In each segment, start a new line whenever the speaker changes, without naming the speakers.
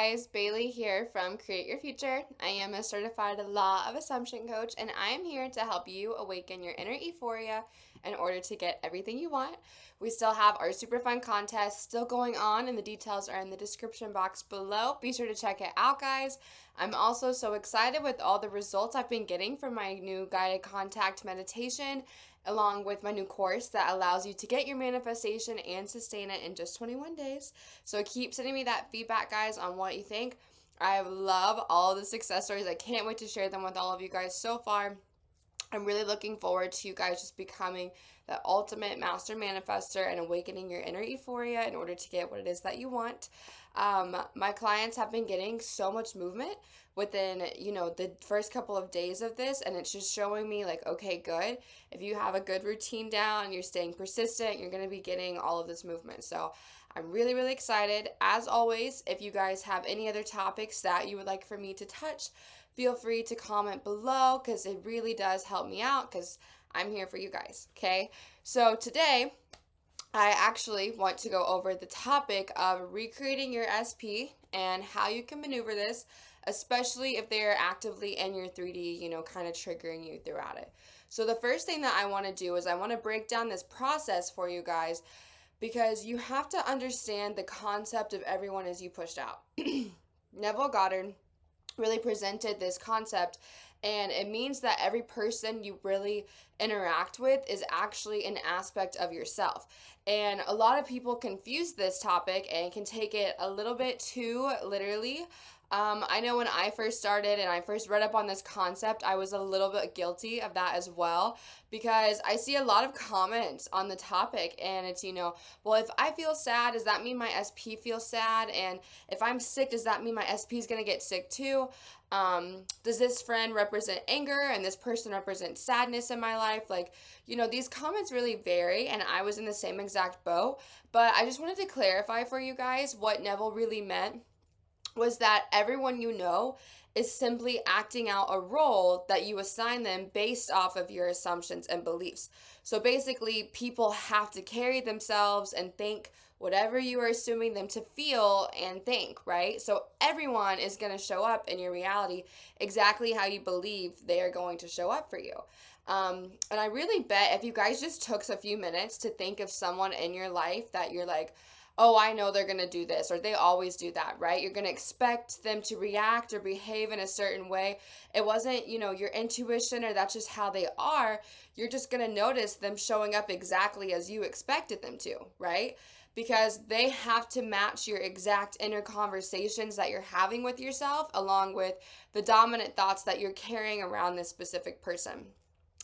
Guys, Bailee here from Create Your Future. I am a certified law of assumption coach, and I am here to help you awaken your inner euphoria in order to get everything you want. We still have our super fun contest still going on, and the details are in the description box below. Be sure to check it out, guys. I'm also so excited with all the results I've been getting from my new guided contact meditation, along with my new course that allows you to get your manifestation and sustain it in just 21 days. So keep sending me that feedback, guys, on what you think. I love all the success stories. I can't wait to share them with all of you guys so far. I'm really looking forward to you guys just becoming the ultimate master manifester and awakening your inner euphoria in order to get what it is that you want. My clients have been getting so much movement within, the first couple of days of this, and it's just showing me like, okay, good. If you have a good routine down, you're staying persistent, you're going to be getting all of this movement. So I'm really, really excited. As always, if you guys have any other topics that you would like for me to touch, feel free to comment below because it really does help me out because I'm here for you guys, okay? So today, I actually want to go over the topic of recreating your SP and how you can maneuver this, especially if they are actively in your 3D, kind of triggering you throughout it. So the first thing that I want to do is I want to break down this process for you guys because you have to understand the concept of everyone as you pushed out. Neville Goddard really presented this concept, and it means that every person you really interact with is actually an aspect of yourself. And a lot of people confuse this topic and can take it a little bit too literally. I know when I first started and I first read up on this concept, I was a little bit guilty of that as well because I see a lot of comments on the topic, and it's, well, if I feel sad, does that mean my SP feels sad? And if I'm sick, does that mean my SP is going to get sick too? Does this friend represent anger and this person represents sadness in my life? Like, these comments really vary, and I was in the same exact boat. But I just wanted to clarify for you guys what Neville really meant was that everyone is simply acting out a role that you assign them based off of your assumptions and beliefs. So basically, people have to carry themselves and think whatever you are assuming them to feel and think, right? So everyone is going to show up in your reality exactly how you believe they are going to show up for you. And I really bet if you guys just took a few minutes to think of someone in your life that you're like, oh, I know they're going to do this, or they always do that, right? You're going to expect them to react or behave in a certain way. It wasn't, your intuition or that's just how they are. You're just going to notice them showing up exactly as you expected them to, right? Because they have to match your exact inner conversations that you're having with yourself, along with the dominant thoughts that you're carrying around this specific person.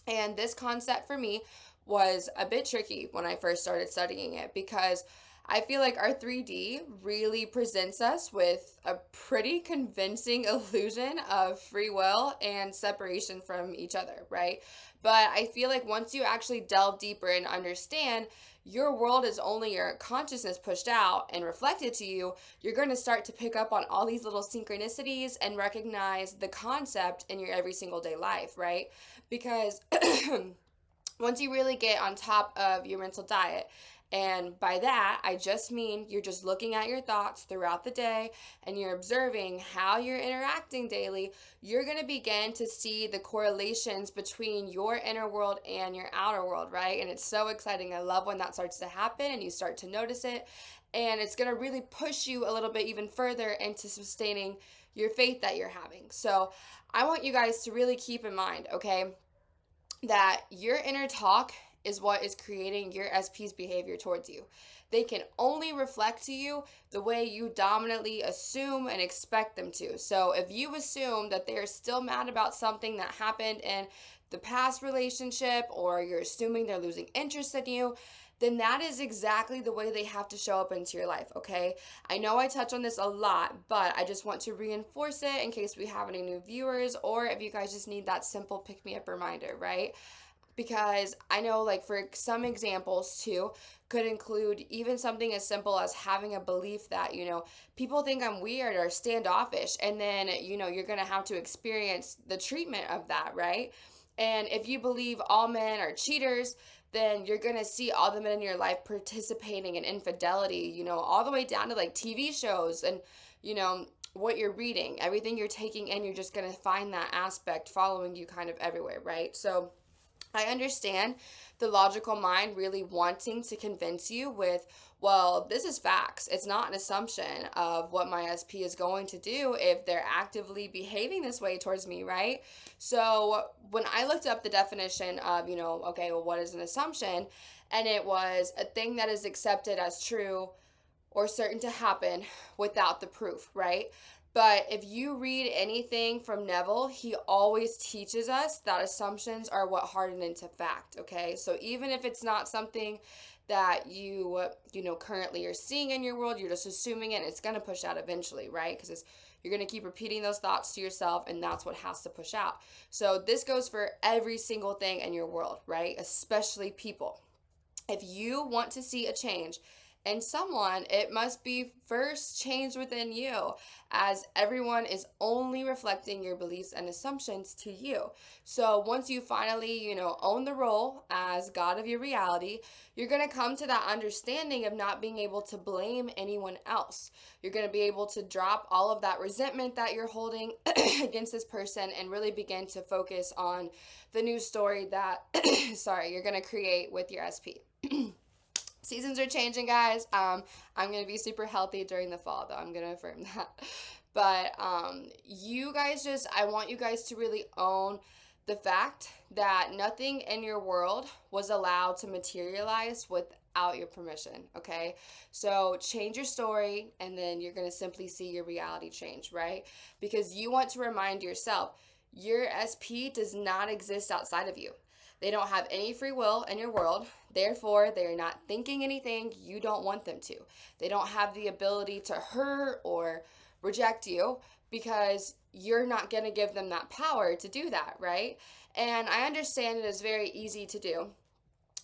And this concept for me was a bit tricky when I first started studying it because I feel like our 3D really presents us with a pretty convincing illusion of free will and separation from each other, right? But I feel like once you actually delve deeper and understand your world is only your consciousness pushed out and reflected to you, you're going to start to pick up on all these little synchronicities and recognize the concept in your every single day life, right? Because once you really get on top of your mental diet, and by that, I just mean you're just looking at your thoughts throughout the day and you're observing how you're interacting daily, you're going to begin to see the correlations between your inner world and your outer world, right? And it's so exciting. I love when that starts to happen and you start to notice it. And it's going to really push you a little bit even further into sustaining your faith that you're having. So I want you guys to really keep in mind, okay, that your inner talk is what is creating your SP's behavior towards you. They can only reflect to you the way you dominantly assume and expect them to. So if you assume that they're still mad about something that happened in the past relationship, or you're assuming they're losing interest in you, then that is exactly the way they have to show up into your life, okay? I know I touch on this a lot, but I just want to reinforce it in case we have any new viewers, or if you guys just need that simple pick-me-up reminder, right? Because I know, like, for some examples too could include even something as simple as having a belief that, people think I'm weird or standoffish, and then, you're going to have to experience the treatment of that, right? And if you believe all men are cheaters, then you're going to see all the men in your life participating in infidelity, all the way down to like TV shows and, what you're reading, everything you're taking in, you're just going to find that aspect following you kind of everywhere, right? So I understand the logical mind really wanting to convince you with, well, this is facts. It's not an assumption of what my SP is going to do if they're actively behaving this way towards me, right? So when I looked up the definition of, okay, well, what is an assumption? And it was a thing that is accepted as true or certain to happen without the proof, right? But if you read anything from Neville, he always teaches us that assumptions are what harden into fact, okay? So even if it's not something that you currently are seeing in your world, you're just assuming it, and it's going to push out eventually, right? Because you're going to keep repeating those thoughts to yourself, and that's what has to push out. So this goes for every single thing in your world, right? Especially people. If you want to see a change in someone, it must be first changed within you, as everyone is only reflecting your beliefs and assumptions to you. So once you finally, own the role as God of your reality, you're going to come to that understanding of not being able to blame anyone else. You're going to be able to drop all of that resentment that you're holding against this person and really begin to focus on the new story that, you're going to create with your SP. Seasons are changing, guys. I'm going to be super healthy during the fall, though. I'm going to affirm that. But I want you guys to really own the fact that nothing in your world was allowed to materialize without your permission, okay? So change your story, and then you're going to simply see your reality change, right? Because you want to remind yourself, your SP does not exist outside of you. They don't have any free will in your world. Therefore, they are not thinking anything you don't want them to. They don't have the ability to hurt or reject you because you're not going to give them that power to do that, right? And I understand it is very easy to do,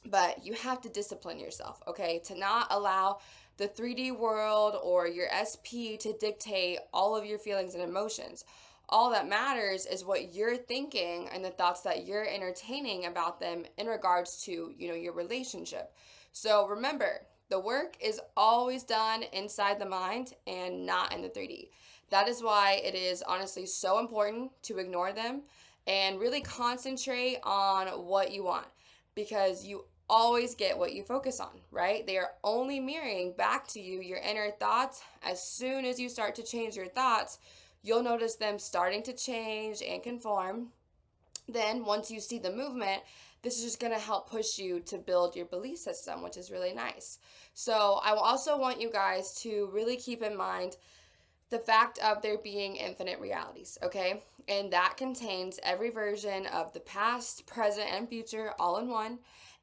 but you have to discipline yourself, okay? To not allow the 3D world or your SP to dictate all of your feelings and emotions. All that matters is what you're thinking and the thoughts that you're entertaining about them in regards to, your relationship. So remember, the work is always done inside the mind and not in the 3D. That is why it is honestly so important to ignore them and really concentrate on what you want, because you always get what you focus on, right? They are only mirroring back to you your inner thoughts. As soon as you start to change your thoughts, you'll notice them starting to change and conform. Then once you see the movement, this is just going to help push you to build your belief system, which is really nice. So I also want you guys to really keep in mind the fact of there being infinite realities, okay? And that contains every version of the past, present, and future all in one.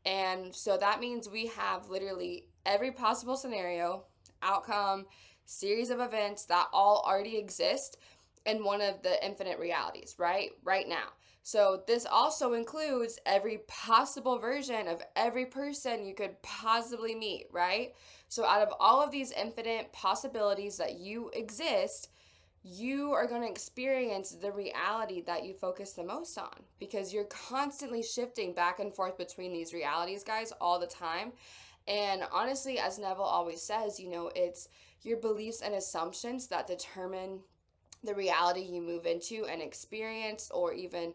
And so that means we have literally every possible scenario, outcome, series of events that all already exist in one of the infinite realities, right now. So this also includes every possible version of every person you could possibly meet, right? So out of all of these infinite possibilities that you exist, you are going to experience the reality that you focus the most on, because you're constantly shifting back and forth between these realities, guys, all the time. And honestly, as Neville always says, it's your beliefs and assumptions that determine the reality you move into and experience, or even,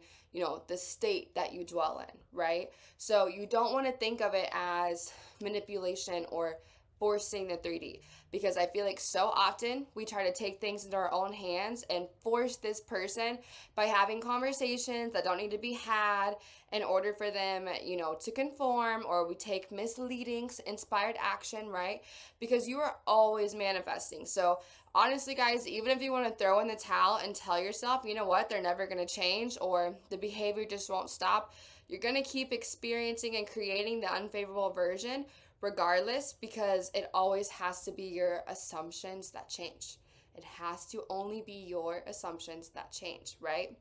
the state that you dwell in, right? So you don't want to think of it as manipulation or forcing the 3D, because I feel like so often we try to take things into our own hands and force this person by having conversations that don't need to be had in order for them, to conform, or we take misleading inspired action, right? Because you are always manifesting. So honestly, guys, even if you want to throw in the towel and tell yourself, you know what, they're never going to change, or the behavior just won't stop, you're going to keep experiencing and creating the unfavorable version regardless, because it always has to be your assumptions that change. It has to only be your assumptions that change, right?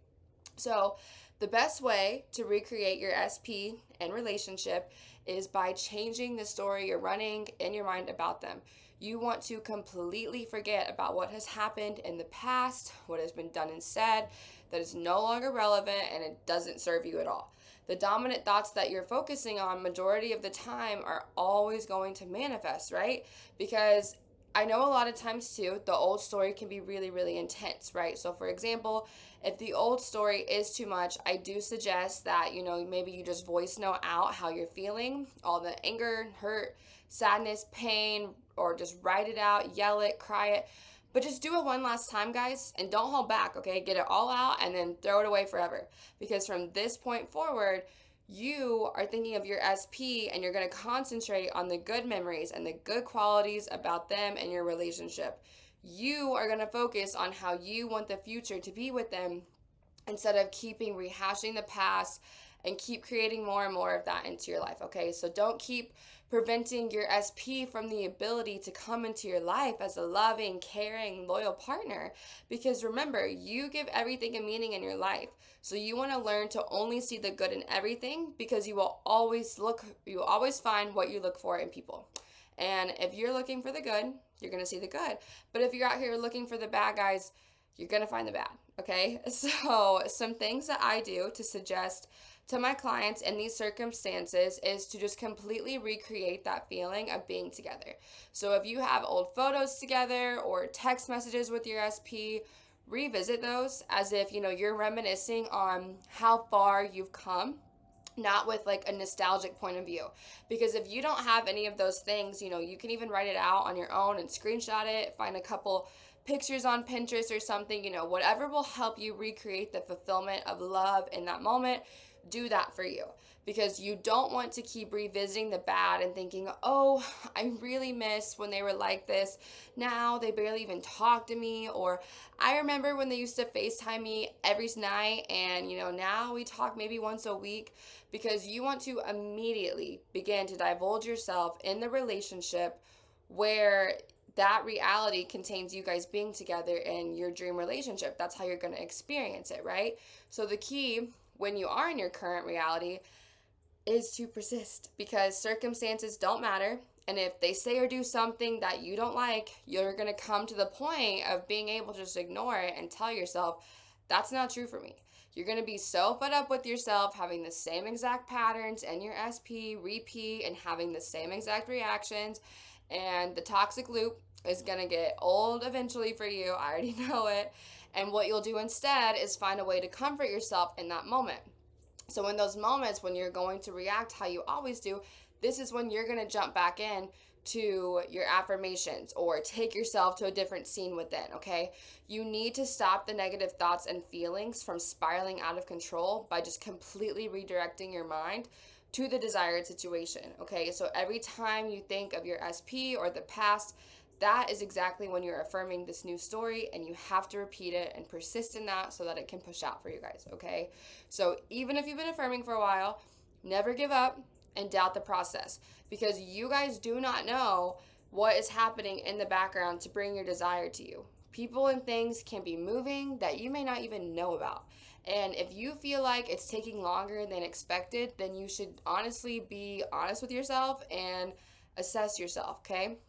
So the best way to recreate your SP and relationship is by changing the story you're running in your mind about them. You want to completely forget about what has happened in the past, what has been done and said that is no longer relevant and it doesn't serve you at all. The dominant thoughts that you're focusing on majority of the time are always going to manifest, right? Because I know a lot of times too, the old story can be really, really intense, right? So, for example, if the old story is too much, I do suggest that, maybe you just voice note out how you're feeling, all the anger, hurt, sadness, pain, or just write it out, yell it, cry it. But just do it one last time, guys, and don't hold back, okay? Get it all out and then throw it away forever. Because from this point forward, you are thinking of your SP and you're going to concentrate on the good memories and the good qualities about them and your relationship. You are going to focus on how you want the future to be with them instead of keeping rehashing the past and keep creating more and more of that into your life, okay? So don't keep preventing your SP from the ability to come into your life as a loving, caring, loyal partner. Because remember, you give everything a meaning in your life. So you want to learn to only see the good in everything, because you will always find what you look for in people. And if you're looking for the good, you're going to see the good. But if you're out here looking for the bad guys, you're going to find the bad, okay? So some things that I do to suggest to my clients in these circumstances is to just completely recreate that feeling of being together. So if you have old photos together or text messages with your SP, revisit those as if, you're reminiscing on how far you've come, not with like a nostalgic point of view. Because if you don't have any of those things, you can even write it out on your own and screenshot it, find a couple pictures on Pinterest or something, whatever will help you recreate the fulfillment of love in that moment. Do that for you, because you don't want to keep revisiting the bad and thinking, oh, I really miss when they were like this. Now they barely even talk to me. Or I remember when they used to FaceTime me every night, and now we talk maybe once a week. Because you want to immediately begin to divulge yourself in the relationship where that reality contains you guys being together in your dream relationship. That's how you're going to experience it, right? So the key when you are in your current reality is to persist, because circumstances don't matter. And if they say or do something that you don't like, you're going to come to the point of being able to just ignore it and tell yourself, that's not true for me. You're going to be so fed up with yourself having the same exact patterns and your SP repeat and having the same exact reactions. And the toxic loop is going to get old eventually for you. I already know it. And what you'll do instead is find a way to comfort yourself in that moment. So in those moments when you're going to react how you always do, this is when you're going to jump back in to your affirmations or take yourself to a different scene within, okay? You need to stop the negative thoughts and feelings from spiraling out of control by just completely redirecting your mind to the desired situation, okay? So every time you think of your SP or the past, that is exactly when you're affirming this new story, and you have to repeat it and persist in that so that it can push out for you guys, okay? So even if you've been affirming for a while, never give up and doubt the process, because you guys do not know what is happening in the background to bring your desire to you. People and things can be moving that you may not even know about. And if you feel like it's taking longer than expected, then you should honestly be honest with yourself and assess yourself, okay?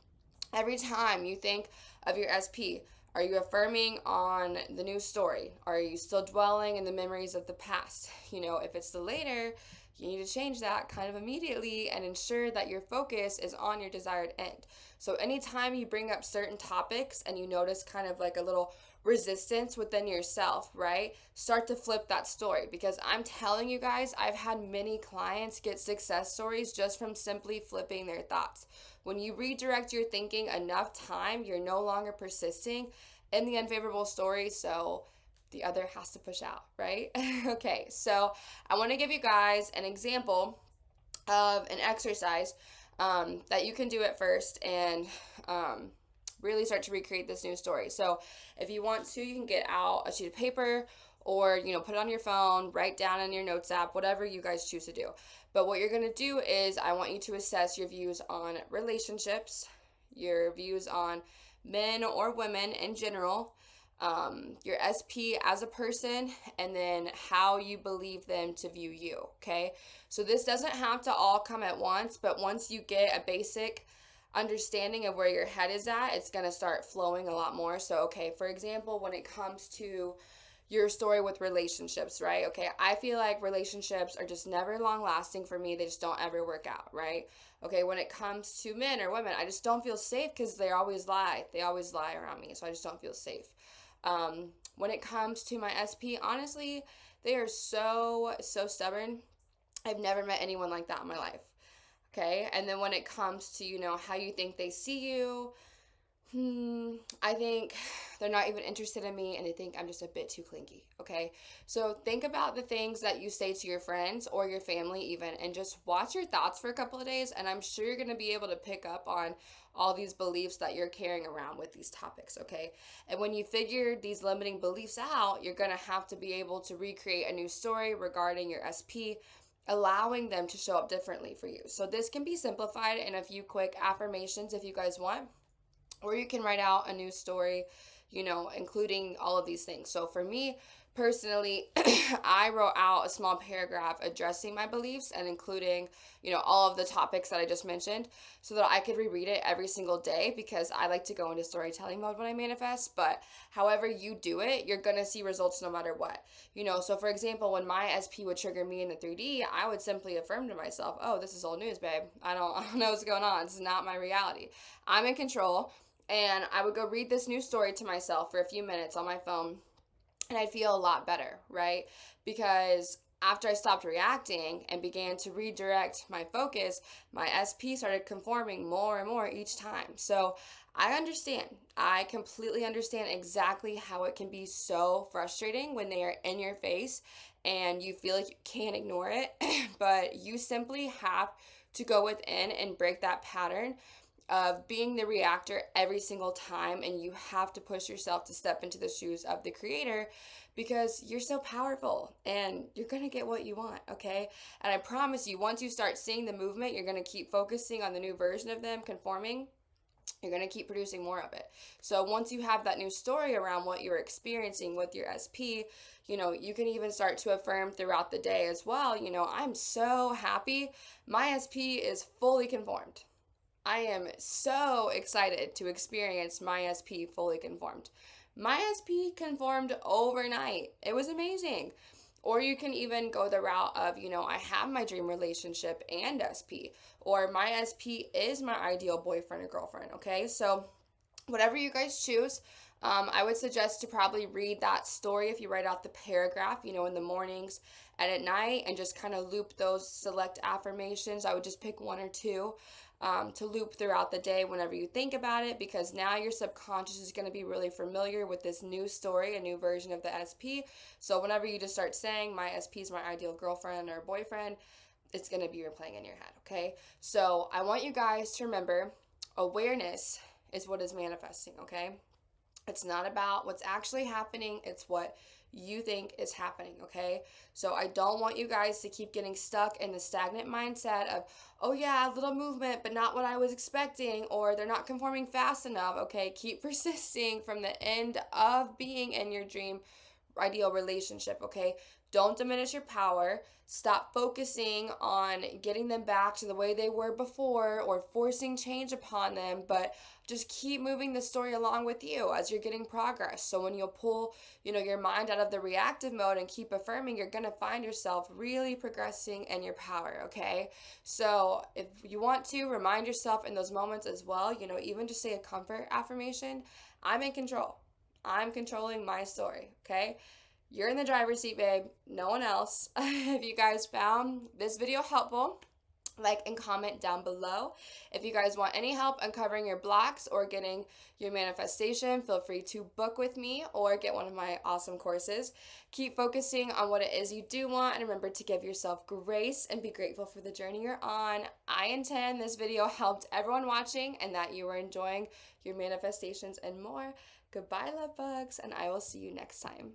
Every time you think of your SP, are you affirming on the new story? Are you still dwelling in the memories of the past? If it's the later, you need to change that kind of immediately and ensure that your focus is on your desired end. So anytime you bring up certain topics and you notice kind of like a little resistance within yourself, right? Start to flip that story, because I'm telling you guys, I've had many clients get success stories just from simply flipping their thoughts. When you redirect your thinking enough time, you're no longer persisting in the unfavorable story, so the other has to push out, right? Okay, so I want to give you guys an example of an exercise that you can do at first and really start to recreate this new story. So if you want to, you can get out a sheet of paper or, put it on your phone, write down in your notes app, whatever you guys choose to do. But what you're going to do is I want you to assess your views on relationships, your views on men or women in general, your SP as a person, and then how you believe them to view you, okay? So this doesn't have to all come at once, but once you get a basic understanding of where your head is at, it's going to start flowing a lot more. So, okay, for example, when it comes to your story with relationships, right? Okay, I feel like relationships are just never long lasting for me. They just don't ever work out, right? Okay, when it comes to men or women, I just don't feel safe because they always lie. They always lie around me, so I just don't feel safe. When it comes to my SP, honestly, they are so stubborn. I've never met anyone like that in my life. Okay, and then when it comes to, how you think they see you, I think they're not even interested in me and they think I'm just a bit too clingy, okay? So think about the things that you say to your friends or your family even, and just watch your thoughts for a couple of days, and I'm sure you're going to be able to pick up on all these beliefs that you're carrying around with these topics, okay? And when you figure these limiting beliefs out, you're going to have to be able to recreate a new story regarding your SP, allowing them to show up differently for you. So this can be simplified in a few quick affirmations if you guys want, or you can write out a new story, including all of these things. So for me personally, I wrote out a small paragraph addressing my beliefs and including, all of the topics that I just mentioned so that I could reread it every single day, because I like to go into storytelling mode when I manifest. But however you do it, you're going to see results no matter what. So for example, when my SP would trigger me in the 3D, I would simply affirm to myself, oh, this is old news, babe. I don't know what's going on. This is not my reality. I'm in control. And I would go read this new story to myself for a few minutes on my phone, and I'd feel a lot better, right? Because after I stopped reacting and began to redirect my focus, my SP started conforming more and more each time. So I understand. I completely understand exactly how it can be so frustrating when they are in your face and you feel like you can't ignore it, but you simply have to go within and break that pattern of being the reactor every single time, and you have to push yourself to step into the shoes of the creator, because you're so powerful and you're going to get what you want, okay? And I promise you, once you start seeing the movement, you're going to keep focusing on the new version of them conforming. You're going to keep producing more of it. So once you have that new story around what you're experiencing with your SP, you can even start to affirm throughout the day as well, I'm so happy my SP is fully conformed. I am so excited to experience my SP fully conformed. My SP conformed overnight. It was amazing. Or you can even go the route of, I have my dream relationship and SP, or my SP is my ideal boyfriend or girlfriend, okay? So whatever you guys choose, I would suggest to probably read that story if you write out the paragraph, in the mornings and at night, and just kind of loop those select affirmations. I would just pick one or two to loop throughout the day whenever you think about it, because now your subconscious is going to be really familiar with this new story, a new version of the SP. So whenever you just start saying, my SP is my ideal girlfriend or boyfriend, it's going to be replaying in your head, okay? So I want you guys to remember, awareness is what is manifesting, okay? It's not about what's actually happening, it's what you think is happening, okay? So I don't want you guys to keep getting stuck in the stagnant mindset of, oh yeah, a little movement, but not what I was expecting, or they're not conforming fast enough, okay? Keep persisting from the end of being in your dream ideal relationship, okay? Don't diminish your power. Stop focusing on getting them back to the way they were before or forcing change upon them, but just keep moving the story along with you as you're getting progress. So when you'll pull, your mind out of the reactive mode and keep affirming, you're going to find yourself really progressing in your power, okay? So if you want to, remind yourself in those moments as well, even just say a comfort affirmation. I'm in control. I'm controlling my story, okay? You're in the driver's seat, babe. No one else. If you guys found this video helpful, like and comment down below. If you guys want any help uncovering your blocks or getting your manifestation, feel free to book with me or get one of my awesome courses. Keep focusing on what it is you do want, and remember to give yourself grace and be grateful for the journey you're on. I intend this video helped everyone watching and that you are enjoying your manifestations and more. Goodbye, love bugs, and I will see you next time.